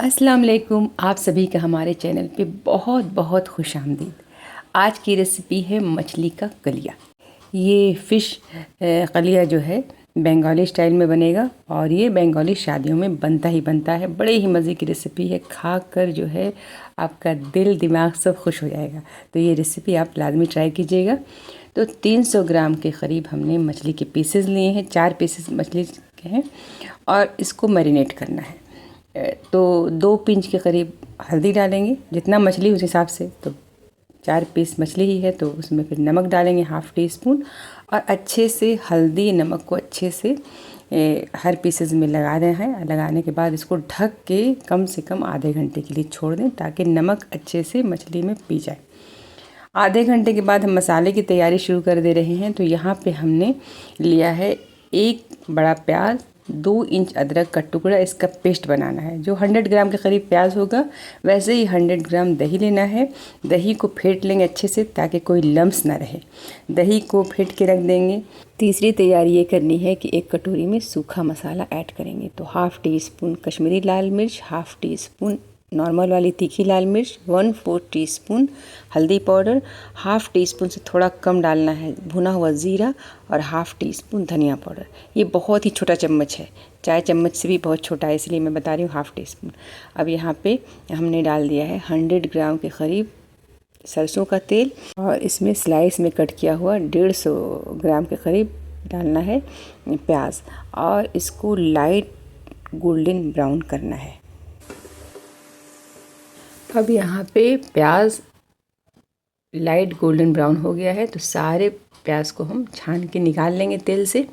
अस्सलाम वालेकुम। आप सभी का हमारे चैनल पे बहुत बहुत खुशामदीद। आज की रेसिपी है मछली का कलिया। ये फ़िश कलिया जो है बंगाली स्टाइल में बनेगा और ये बंगाली शादियों में बनता ही बनता है। बड़े ही मज़े की रेसिपी है, खा कर जो है आपका दिल दिमाग सब खुश हो जाएगा। तो ये रेसिपी आप लाजमी ट्राई कीजिएगा। तो 300 ग्राम के करीब हमने मछली के पीसेस लिए हैं, 4 पीसेस मछली के हैं और इसको मैरिनेट करना है। तो 2 पिंच के करीब हल्दी डालेंगे, जितना मछली उस हिसाब से। तो 4 पीस मछली ही है तो उसमें फिर नमक डालेंगे हाफ़ टी स्पून और अच्छे से हल्दी नमक को अच्छे से हर पीसेस में लगा दें हैं। लगाने के बाद इसको ढक के कम से कम आधे घंटे के लिए छोड़ दें ताकि नमक अच्छे से मछली में पी जाए। आधे घंटे के बाद हम मसाले की तैयारी शुरू कर दे रहे हैं। तो यहाँ पे हमने लिया है 1 बड़ा प्याज, 2 इंच अदरक का टुकड़ा, इसका पेस्ट बनाना है। जो 100 ग्राम के करीब प्याज होगा वैसे ही 100 ग्राम दही लेना है। दही को फेंट लेंगे अच्छे से ताकि कोई लम्स ना रहे। दही को फेंट के रख देंगे। तीसरी तैयारी ये करनी है कि 1 कटोरी में सूखा मसाला ऐड करेंगे। तो हाफ़ टी स्पून कश्मीरी लाल मिर्च, हाफ़ टी स्पून नॉर्मल वाली तीखी लाल मिर्च, 1/4 टीस्पून हल्दी पाउडर, हाफ़ टी स्पून से थोड़ा कम डालना है भुना हुआ ज़ीरा और हाफ़ टी स्पून धनिया पाउडर। ये बहुत ही छोटा चम्मच है, चाय चम्मच से भी बहुत छोटा है, इसलिए मैं बता रही हूँ हाफ़ टी स्पून। अब यहाँ पे हमने डाल दिया है 100 ग्राम के करीब सरसों का तेल और इसमें स्लाइस में कट किया हुआ 150 ग्राम के करीब डालना है प्याज और इसको लाइट गोल्डन ब्राउन करना है। अब यहाँ पे प्याज लाइट गोल्डन ब्राउन हो गया है तो सारे प्याज को हम छान के निकाल लेंगे तेल से।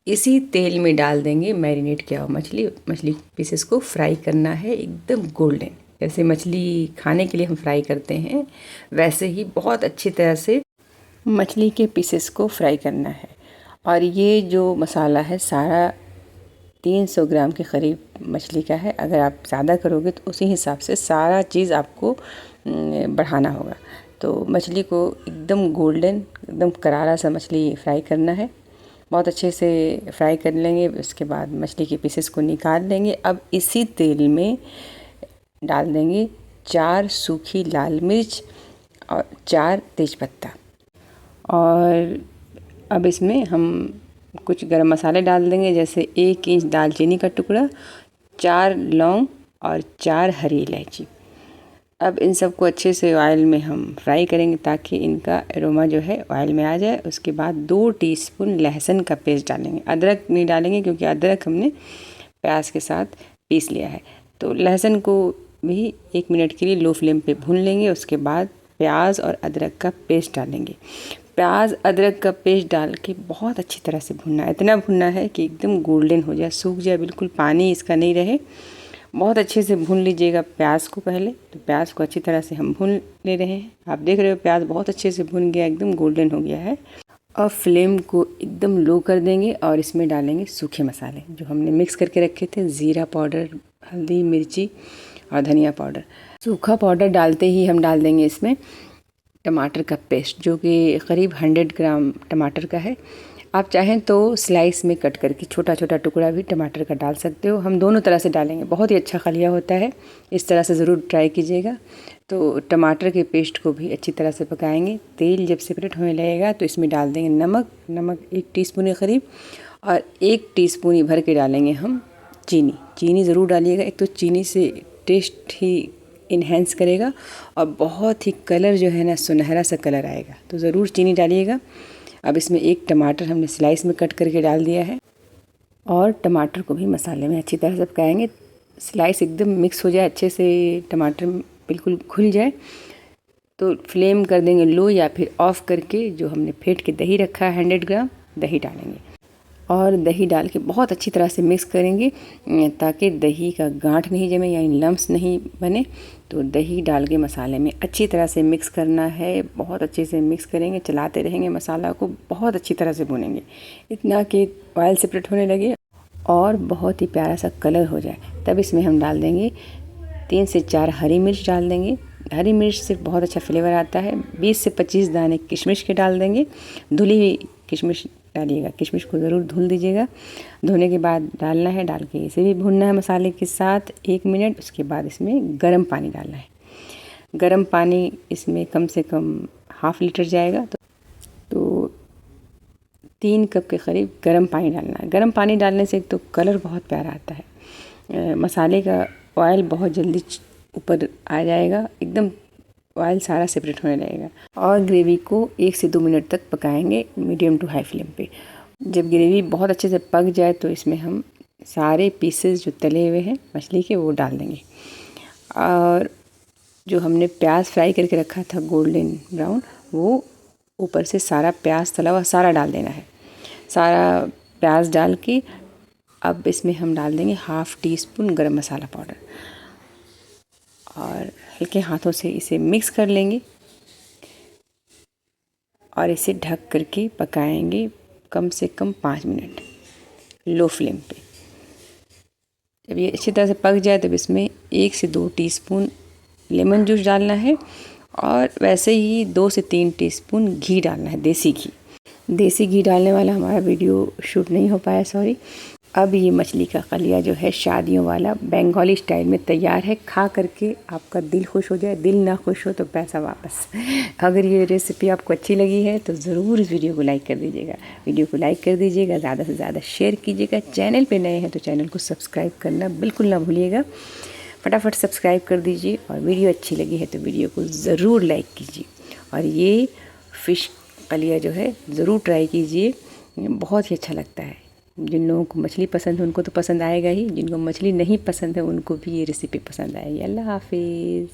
इसी तेल में डाल देंगे मैरिनेट किया हुआ मछली पीसेस को फ्राई करना है एकदम गोल्डन। जैसे मछली खाने के लिए हम फ्राई करते हैं वैसे ही बहुत अच्छी तरह से मछली के पीसेस को फ्राई करना है। और ये जो मसाला है सारा 300 ग्राम के करीब मछली का है। अगर आप ज़्यादा करोगे तो उसी हिसाब से सारा चीज़ आपको बढ़ाना होगा। तो मछली को एकदम गोल्डन एकदम करारा सा मछली फ्राई करना है। बहुत अच्छे से फ्राई कर लेंगे। उसके बाद मछली के पीसेस को निकाल लेंगे। अब इसी तेल में डाल देंगे 4 सूखी लाल मिर्च और 4 तेज़पत्ता और अब इसमें हम कुछ गरम मसाले डाल देंगे, जैसे 1 इंच दालचीनी का टुकड़ा, 4 लौंग और 4 हरी इलायची। अब इन सबको अच्छे से ऑयल में हम फ्राई करेंगे ताकि इनका एरोमा जो है ऑयल में आ जाए। उसके बाद 2 टीस्पून लहसुन का पेस्ट डालेंगे। अदरक नहीं डालेंगे क्योंकि अदरक हमने प्याज के साथ पीस लिया है। तो लहसुन को भी 1 मिनट के लिए लो फ्लेम पे भून लेंगे। उसके बाद प्याज और अदरक का पेस्ट डालेंगे। प्याज अदरक का पेस्ट डाल के बहुत अच्छी तरह से भुनना है। इतना भुनना है कि एकदम गोल्डन हो जाए, सूख जाए, बिल्कुल पानी इसका नहीं रहे। बहुत अच्छे से भून लीजिएगा प्याज को पहले। तो प्याज को अच्छी तरह से हम भून ले रहे हैं। आप देख रहे हो प्याज बहुत अच्छे से भुन गया, एकदम गोल्डन हो गया है। अब फ्लेम को एकदम लो कर देंगे और इसमें डालेंगे सूखे मसाले जो हमने मिक्स करके रखे थे, ज़ीरा पाउडर, हल्दी, मिर्ची और धनिया पाउडर। सूखा पाउडर डालते ही हम डाल देंगे इसमें टमाटर का पेस्ट जो कि करीब 100 ग्राम टमाटर का है। आप चाहें तो स्लाइस में कट करके छोटा छोटा टुकड़ा भी टमाटर का डाल सकते हो। हम दोनों तरह से डालेंगे, बहुत ही अच्छा खलिया होता है। इस तरह से ज़रूर ट्राई कीजिएगा। तो टमाटर के पेस्ट को भी अच्छी तरह से पकाएंगे। तेल जब सेपरेट होने लगेगा तो इसमें डाल देंगे नमक 1 टीस्पून के करीब और 1 टीस्पून ही भर के डालेंगे हम चीनी ज़रूर डालिएगा। एक तो चीनी से टेस्ट ही इन्हेंस करेगा और बहुत ही कलर जो है ना सुनहरा सा कलर आएगा, तो ज़रूर चीनी डालिएगा। अब इसमें 1 टमाटर हमने स्लाइस में कट करके डाल दिया है और टमाटर को भी मसाले में अच्छी तरह से पकाएंगे। स्लाइस एकदम मिक्स हो जाए, अच्छे से टमाटर बिल्कुल घुल जाए तो फ्लेम कर देंगे लो या फिर ऑफ़ करके जो हमने फेंट के दही रखा है 100 ग्राम दही डालेंगे और दही डाल के बहुत अच्छी तरह से मिक्स करेंगे ताकि दही का गांठ नहीं जमे यानी लम्स नहीं बने। तो दही डाल के मसाले में अच्छी तरह से मिक्स करना है। बहुत अच्छे से मिक्स करेंगे, चलाते रहेंगे, मसाला को बहुत अच्छी तरह से भूनेंगे इतना कि ऑयल सेपरेट होने लगे और बहुत ही प्यारा सा कलर हो जाए। तब इसमें हम डाल देंगे 3 से 4 हरी मिर्च डाल देंगे। हरी मिर्च से बहुत अच्छा फ्लेवर आता है। 20 से 25 दाने किशमिश के डाल देंगे। धुली हुई किशमिश डालिएगा। किशमिश को ज़रूर धुल दीजिएगा। धोने के बाद डालना है, डाल के इसे भी भूनना है मसाले के साथ 1 मिनट। उसके बाद इसमें गर्म पानी डालना है। गर्म पानी इसमें कम से कम ½ लीटर जाएगा, तो 3 कप के करीब गर्म पानी डालना है। गर्म पानी डालने से एक तो कलर बहुत प्यारा आता है, मसाले का ऑयल बहुत जल्दी ऊपर आ जाएगा, एकदम ऑयल सारा सेपरेट होने लगेगा। और ग्रेवी को 1 से 2 मिनट तक पकाएंगे मीडियम टू हाई फ्लेम पे। जब ग्रेवी बहुत अच्छे से पक जाए तो इसमें हम सारे पीसेस जो तले हुए हैं मछली के वो डाल देंगे। और जो हमने प्याज फ्राई करके रखा था गोल्डन ब्राउन, वो ऊपर से सारा प्याज तला हुआ सारा डाल देना है। सारा प्याज डाल के अब इसमें हम डाल देंगे ½ टीस्पून गरम मसाला पाउडर और हल्के हाथों से इसे मिक्स कर लेंगे और इसे ढक करके पकाएंगे कम से कम 5 मिनट लो फ्लेम पे। जब ये अच्छी तरह से पक जाए तब इसमें 1 से 2 टीस्पून लेमन जूस डालना है और वैसे ही 2 से 3 टीस्पून घी डालना है, देसी घी। देसी घी डालने वाला हमारा वीडियो शूट नहीं हो पाया, सॉरी। अब ये मछली का कलिया जो है शादियों वाला बंगाली स्टाइल में तैयार है। खा करके आपका दिल खुश हो जाए, दिल ना खुश हो तो पैसा वापस। अगर ये रेसिपी आपको अच्छी लगी है तो ज़रूर इस वीडियो को लाइक कर दीजिएगा। वीडियो को लाइक कर दीजिएगा, ज़्यादा से ज़्यादा शेयर कीजिएगा। चैनल पे नए हैं तो चैनल को सब्सक्राइब करना बिल्कुल ना भूलिएगा। फटाफट सब्सक्राइब कर दीजिए और वीडियो अच्छी लगी है तो वीडियो को ज़रूर लाइक कीजिए। और ये फ़िश कलिया जो है ज़रूर ट्राई कीजिए, बहुत ही अच्छा लगता है। जिन लोगों को मछली पसंद है उनको तो पसंद आएगा ही, जिनको मछली नहीं पसंद है उनको भी ये रेसिपी पसंद आएगी। अल्लाह हाफिज़।